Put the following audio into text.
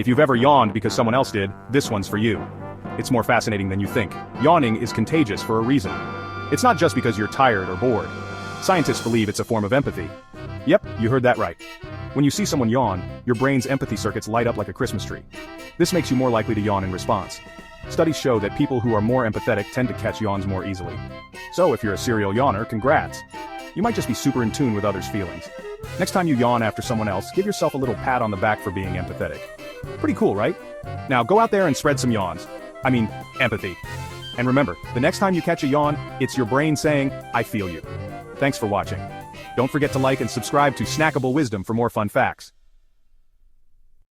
If you've ever yawned because someone else did, this one's for you. It's more fascinating than you think. Yawning is contagious for a reason. It's not just because you're tired or bored. Scientists believe it's a form of empathy. Yep, you heard that right. When you see someone yawn, your brain's empathy circuits light up like a Christmas tree. This makes you more likely to yawn in response. Studies show that people who are more empathetic tend to catch yawns more easily. So if you're a serial yawner, congrats. You might just be super in tune with others' feelings. Next time you yawn after someone else, give yourself a little pat on the back for being empathetic. Pretty cool, right? Now go out there and spread some yawns. I mean, empathy. And remember, the next time you catch a yawn, it's your brain saying, I feel you. Thanks for watching. Don't forget to like and subscribe to Snackable Wisdom for more fun facts.